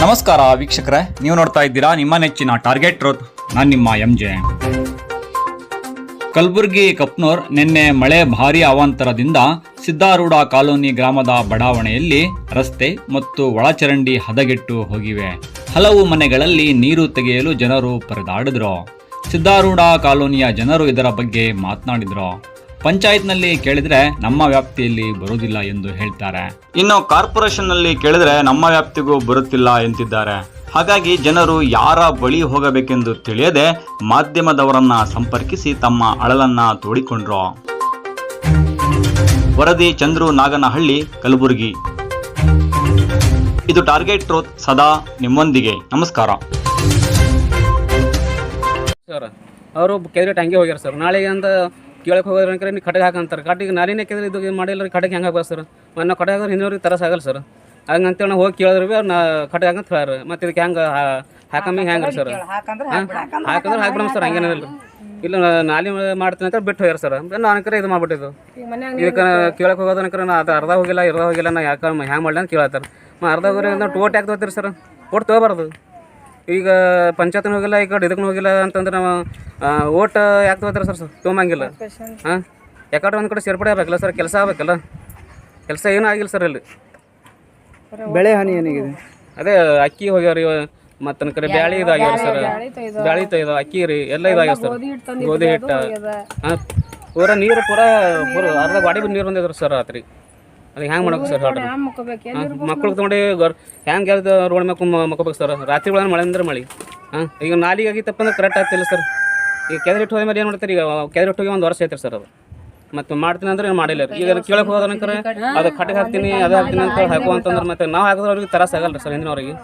ನಮಸ್ಕಾರ ವೀಕ್ಷಕರೇ, ನೀವು ನೋಡ್ತಾ ಇದ್ದೀರಾ ನಿಮ್ಮ ನೆಚ್ಚಿನ ಟಾರ್ಗೆಟ್ ಟ್ರೂತ್. ನಾನು ನಿಮ್ಮ MJ. ಕಲಬುರಗಿ ಕಪ್ನೂರ್ ನಿನ್ನೆ ಮಳೆ ಭಾರೀ ಅವಾಂತರದಿಂದ ಸಿದ್ದಾರೂಢ ಕಾಲೋನಿ ಗ್ರಾಮದ ಬಡಾವಣೆಯಲ್ಲಿ ರಸ್ತೆ ಮತ್ತು ಒಳಚರಂಡಿ ಹದಗೆಟ್ಟು ಹೋಗಿವೆ. ಹಲವು ಮನೆಗಳಲ್ಲಿ ನೀರು ತೆಗೆಯಲು ಜನರು ಪರದಾಡಿದ್ರು. ಸಿದ್ದಾರೂಢ ಕಾಲೋನಿಯ ಜನರು ಇದರ ಬಗ್ಗೆ ಮಾತನಾಡಿದ್ರು. ಪಂಚಾಯತ್ನಲ್ಲಿ ಕೇಳಿದ್ರೆ ನಮ್ಮ ವ್ಯಾಪ್ತಿಯಲ್ಲಿ ಬರುವುದಿಲ್ಲ ಎಂದು ಹೇಳ್ತಾರೆ. ಇನ್ನು ಕಾರ್ಪೊರೇಷನ್ ನಲ್ಲಿ ಕೇಳಿದ್ರೆ ನಮ್ಮ ವ್ಯಾಪ್ತಿಗೂ ಬರುತ್ತಿಲ್ಲ ಎಂತಿದ್ದಾರೆ. ಹಾಗಾಗಿ ಜನರು ಯಾರ ಬಳಿ ಹೋಗಬೇಕೆಂದು ತಿಳಿಯದೆ ಮಾಧ್ಯಮದವರನ್ನ ಸಂಪರ್ಕಿಸಿ ತಮ್ಮ ಅಳಲನ್ನ ತೋಡಿಕೊಂಡ್ರು. ವರದಿ ಚಂದ್ರು ನಾಗನಹಳ್ಳಿ, ಕಲಬುರಗಿ. ಇದು ಟಾರ್ಗೆಟ್ ಟ್ರೂತ್, ಸದಾ ನಿಮ್ಮೊಂದಿಗೆ. ನಮಸ್ಕಾರ ಸರ್. ಅವರು ಕೆದರಿಟ್ಟು ಹಂಗೆ ಹೋಗ್ಯಾರ ಸರ್. ನಾಳೆಗೆ ಅಂತ ಕೇಳಕ್ಕೆ ಹೋಗೋದ್ರ ನೀವು ಕಡೆಗೆ ಹಾಕಂತಾರೆ. ಕಟ್ಟಿಗೆ ನಾಲಿನೇ ಕೆದ್ರೆ ಇದು ಮಾಡಿಲ್ಲ, ಕಡೆಗೆ ಹೆಂಗೆ ಹಾಕ್ಬೋದು ಸರ್? ಮೊನ್ನೆ ಕಡೆ ಹಾಕಿದ್ರೆ ಹಿಂದಿನವ್ರಿಗೆ ತರಸಾಗಲ್ಲ ಸರ್. ಹಂಗಂತೇಳಿ ನಾವು ಹೋಗಿ ಕೇಳಿದ್ರಿ ಅವ್ರು ಕಡೆಗೆ ಹಾಕಂತ ಹೇಳ್ಯಾರ. ಮತ್ತು ಇದಕ್ಕೆ ಹೆಂಗೆ ಹಾಕಮ್ಮಿ ಹೆಂಗೆ ಸರ್? ಹಾಕಂದ್ರೆ ಹಾಕ್ಬಿಡಮ್ ಸರ್, ಹಂಗೇನಿಲ್ಲ. ಇಲ್ಲ ನಾಲಿ ಮಾಡ್ತೀನಿ ಅಂತ ಬಿಟ್ಟು ಹೋಗ್ಯಾರ ಸರ್. ನಾನು ಕರೆ ಇದು ಮಾಡ್ಬಿಟ್ಟಿದ್ದು ಇದಕ್ಕೆ ಕೇಳಕ್ಕೆ ಹೋಗೋದನಕರ ಅದು ಅರ್ಧ ಹೋಗಿಲ್ಲ ನಾ ಯಾಕೆ ಹ್ಯಾಂಗೆ ಮಾಡಲಿ ಅಂತ ಕೇಳತ್ತಾರೆ. ಅರ್ಧ ಹೋಗಿ ನಾವು ಟೋಟ್ ಯಾಕೆ ತೊಗೋತೀರಿ ಸರ್? ಓಟ್ ತೊಗೋಬಾರ್ದು. ಈಗ ಪಂಚಾಯತ್ನ ಹೋಗಿಲ್ಲ, ಈ ಕಡೆ ಇದಕ್ಕೆ ಹೋಗಿಲ್ಲ ಅಂತಂದ್ರೆ ನಾವು ಓಟ್ ಯಾಕೆ ತೊಗೋತಾರೆ ಸರ್? ತೊಗೊಂಬಂಗಿಲ್ಲ. ಹಾಂ, ಯಾಕಡೆ ಒಂದು ಕಡೆ ಸೇರ್ಪಡೆ ಆಗಬೇಕಲ್ಲ ಸರ್, ಕೆಲಸ ಆಗಬೇಕಲ್ಲ. ಕೆಲಸ ಏನೂ ಆಗಿಲ್ಲ ಸರ್ ಇಲ್ಲಿ. ಬೆಳೆ ಹಾನಿ ಏನಾಗಿದೆ? ಅದೇ ಅಕ್ಕಿ ಹೋಗ್ಯಾವ್ರಿ, ಮತ್ತು ಕಡೆ ಬ್ಯಾಳಿ ಇದಾಗ್ಯಾವ ಸರ್. ಬ್ಯಾಳಿ ಇದು ಅಕ್ಕಿ ರೀ ಎಲ್ಲ ಇದಾಗ್ಯಾವ ಸರ್. ಗೋಧಿ ಹಿಟ್ಟು. ಹಾಂ, ಪೂರ ನೀರು ಪೂರ ಅರ್ಧ ಗಾಡಿ ಬಂದು ನೀರು ಬಂದಿದ್ರು ಸರ್ ರಾತ್ರಿ. ಅದು ಹೆಂಗೆ ಮಾಡ್ಬೇಕು ಸರ್? ಹೇಳ್ರಿ. ಮಕ್ಳು ತೊಗೊಂಡು ಹೆಂಗೆ ಯಾವ್ದು ರೋಡ್ ಮ್ಯಾಗ ಮಕ್ಕೋಬೇಕು ಸರ್? ರಾತ್ರಿ ಒಳಗೆ ಮಳೆ ಅಂದ್ರೆ ಮಳೆ. ಹಾಂ, ಈಗ ನಾಲಿಗೆ ಆಗಿತ್ತಪ್ಪ ಅಂದ್ರೆ ಕರೆಕ್ಟ್ ಆಗ್ತಿಲ್ಲ ಸರ್. ಈಗ ಕೆದರಿಟ್ಟು ಹೋದ ಮೇಲೆ ಏನು ಮಾಡ್ತಾರೆ? ಈಗ ಕೆದರಿಟ್ಟು ಹೋಗಿ ಒಂದು ವರ್ಷ ಐತ್ರಿ ಸರ್. ಅದು ಮತ್ತು ಮಾಡ್ತೀನಿ ಅಂದ್ರೆ ಏನು ಮಾಡಿಲ್ಲ. ಈಗ ಕೇಳಕ್ಕೆ ಹೋಗೋದನಕರ ಅದು ಕಟ್ಟಿಗೆ ಹಾಕ್ತೀನಿ, ಅದು ಹಾಕ್ತೀನಿ ಅಂತ ಹಾಕುವಂತಂದ್ರೆ ಮತ್ತೆ ನಾವು ಹಾಕಿದ್ರೆ ಅವ್ರಿಗೆ ತರಸ ಆಗಲ್ಲ ಸರ್. ಹಿಂದಿನವ್ರಿಗೆ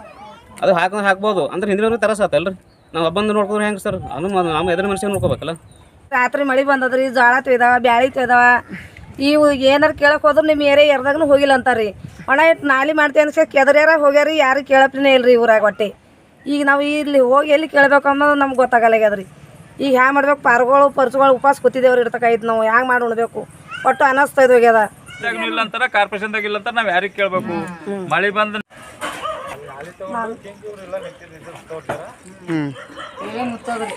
ಅದು ಹಾಕಿದ್ರೆ ಹಾಕ್ಬೋದು ಅಂದ್ರೆ ಹಿಂದಿನವ್ರಿಗೆ ತರಸ ಆತಲ್ಲ ರೀ. ನಾವು ಒಬ್ಬಂದು ನೋಡ್ಕೊಂಡ್ರೆ ಹೆಂಗೆ ಸರ್? ಅದು ನಾವು ಎದುರು ಮನುಷ್ಯ ನೋಡ್ಕೋಬೇಕಲ್ಲ. ರಾತ್ರಿ ಮಳೆ ಬಂದದ್ರಿ, ಜೋಳ ತೊಯ್ದಾವ, ಬ್ಯಾಳಿ ತೊಯ್ದಾವ. ಇವು ಏನಾರು ಕೇಳಕ್ಕೆ ಹೋದ್ರೆ ನಿಮ್ಮ ಏರಿಯಾ ಎರ್ದಾಗೂ ಹೋಗಿಲ್ಲ ಅಂತಾರೆ ರೀ. ಒಣ ಇಟ್ಟು ನಾಲಿ ಮಾಡ್ತೀವಿ ಅನ್ಸ್ಕೆ ಕೆದರ್ಯಾರ ಹೋಗ್ಯಾರಿ, ಯಾರು ಕೇಳಪ್ಲಿನೇ ಇಲ್ಲ ರೀ ಊರಾಗ ಒಟ್ಟೆ. ಈಗ ನಾವು ಇಲ್ಲಿ ಹೋಗಿ ಎಲ್ಲಿ ಕೇಳಬೇಕು ಅನ್ನೋದು ನಮ್ಗೆ ಗೊತ್ತಾಗಲ್ಲಾಗ್ಯದ ರೀ. ಈಗ ಹ್ಯಾಂಗೆ ಮಾಡ್ಬೇಕು? ಪಾರ್ಗಳು ಪರ್ಸುಗಳು ಉಪವಾಸ ಕೂತಿದ್ದೇವ್ರಿ, ಇರ್ತಕ್ಕೈತೆ ನಾವು ಹ್ಯಾಂಗೆ ಮಾಡಿ ಉಣ್ಬೇಕು? ಒಟ್ಟು ಅನಸ್ತಾ ಇದು ಹೋಗ್ಯದ. ಇಲ್ಲ ಅಂತಾರ, ಕಾರ್ಪೊರೇಷನ್ದಾಗ ಇಲ್ಲ ಅಂತ ನಾವು ಯಾರಿಗೆ ಕೇಳಬೇಕು? ಮಳೆ ಬಂದ ಮುಚ್ಚೋದ್ರಿ